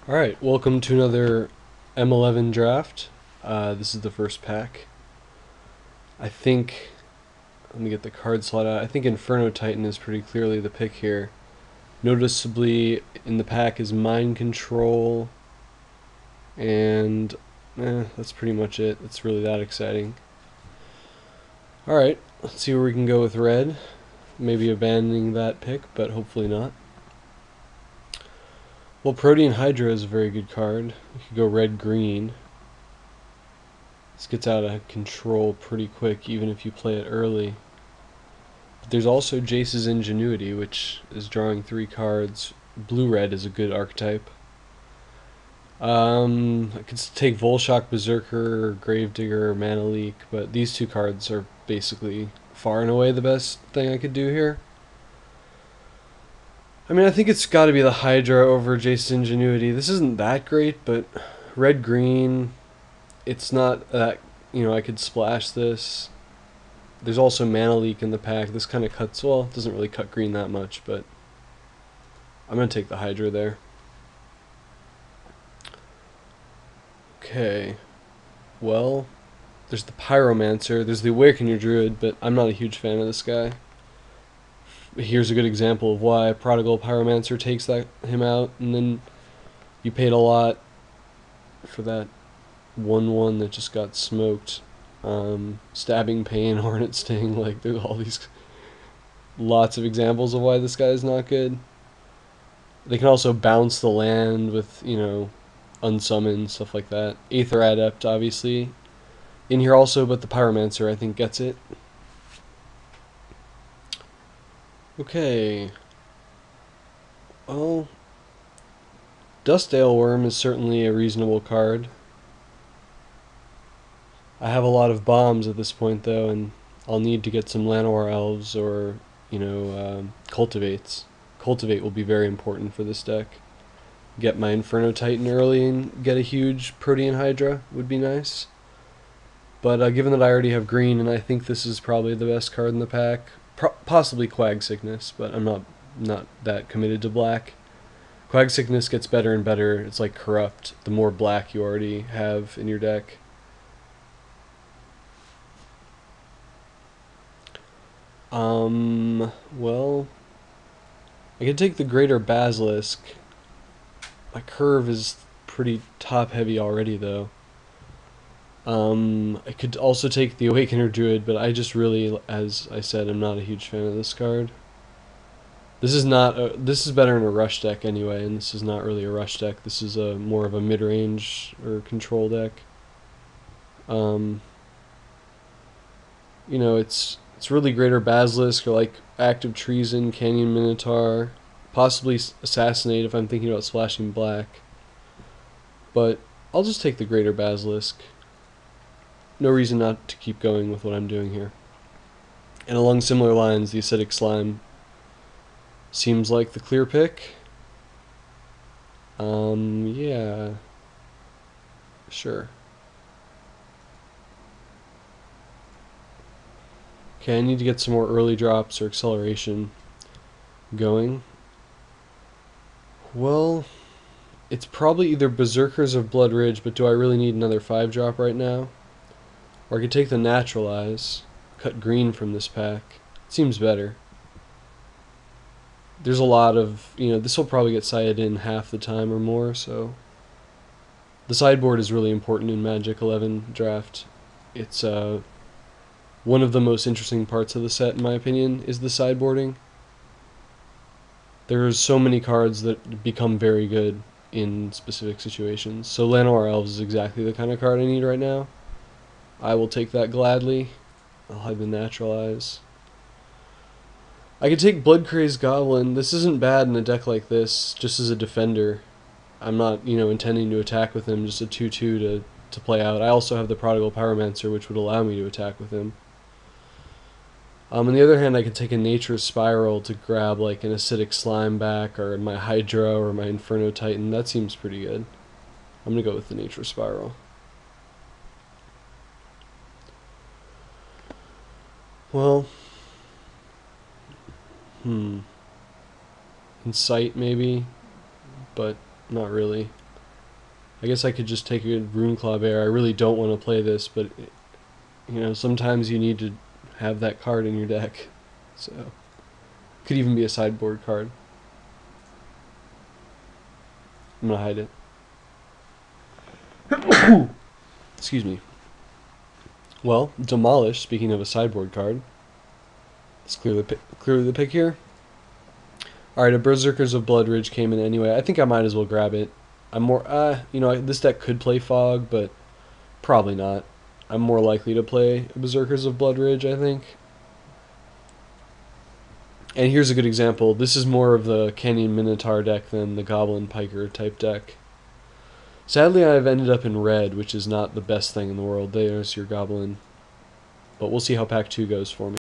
Alright, welcome to another M11 draft. This is the first pack. I think, let me get the card slot out. I think Inferno Titan is pretty clearly the pick here. Noticeably in the pack is Mind Control, and that's pretty much it. It's really that exciting. Alright, let's see where we can go with red. Maybe abandoning that pick, but hopefully not. Well, Protean Hydra is a very good card. You could go red-green. This gets out of control pretty quick, even if you play it early. But there's also Jace's Ingenuity, which is drawing 3 cards. Blue-red is a good archetype. I could take Volshock Berserker, or Gravedigger, or Mana Leak, but these 2 cards are basically far and away the best thing I could do here. I mean, I think it's got to be the Hydra over Jace's Ingenuity. This isn't that great, but red-green, it's not that, I could splash this. There's also Mana Leak in the pack. This kind of cuts, well, it doesn't really cut green that much, but I'm going to take the Hydra there. Okay, well, there's the Pyromancer, there's the Awaken Your Druid, but I'm not a huge fan of this guy. Here's a good example of why Prodigal Pyromancer takes him out, and then you paid a lot for that 1/1 that just got smoked. Stabbing Pain, Hornet Sting, like there's all these lots of examples of why this guy is not good. They can also bounce the land with, unsummon, stuff like that. Aether Adept, obviously, in here also, but the Pyromancer, I think, gets it. Okay. Well, Dustdale Worm is certainly a reasonable card. I have a lot of bombs at this point, though, and I'll need to get some Llanowar Elves or, Cultivates. Cultivate will be very important for this deck. Get my Inferno Titan early and get a huge Protean Hydra would be nice. But given that I already have green, and I think this is probably the best card in the pack, possibly Quag Sickness, but I'm not that committed to black. Quag Sickness gets better and better. It's like Corrupt, the more black you already have in your deck. Well, I could take the Greater Basilisk. My curve is pretty top heavy already, though. I could also take the Awakener Druid, but I just really, as I said, I'm not a huge fan of this card. This is better in a rush deck anyway, and this is not really a rush deck. This is more of a mid-range or control deck. It's really Greater Basilisk or like Active Treason, Canyon Minotaur, possibly Assassinate if I'm thinking about splashing black. But I'll just take the Greater Basilisk. No reason not to keep going with what I'm doing here. And along similar lines, the Acidic Slime seems like the clear pick. Yeah. Sure. Okay, I need to get some more early drops or acceleration going. Well, it's probably either Berserkers or Blood Ridge, but do I really need another 5-drop right now? Or I could take the Naturalize, cut green from this pack. It seems better. There's a lot of, this will probably get sided in half the time or more, so. The sideboard is really important in Magic 11 draft. It's one of the most interesting parts of the set, in my opinion, is the sideboarding. There's so many cards that become very good in specific situations. So Llanowar Elves is exactly the kind of card I need right now. I will take that gladly. I'll hide the Naturalize. I could take Bloodcrazed Goblin. This isn't bad in a deck like this, just as a defender. I'm not, intending to attack with him, just a 2/2 to play out. I also have the Prodigal Pyromancer, which would allow me to attack with him. On the other hand, I could take a Nature's Spiral to grab like an Acidic Slime back, or my Hydra, or my Inferno Titan. That seems pretty good. I'm going to go with the Nature's Spiral. Well, Incite maybe, but not really. I guess I could just take a Runeclaw Bear. I really don't want to play this, but you know, sometimes you need to have that card in your deck. So, could even be a sideboard card. I'm gonna hide it. Excuse me. Well, Demolish, speaking of a sideboard card. Let's clear the pick here. Alright, a Berserkers of Bloodridge came in anyway. I think I might as well grab it. I'm more, you know, this deck could play Fog, but probably not. I'm more likely to play Berserkers of Bloodridge, I think. And here's a good example. This is more of the Canyon Minotaur deck than the Goblin Piker type deck. Sadly, I've ended up in red, which is not the best thing in the world. There's your Goblin. But we'll see how pack 2 goes for me.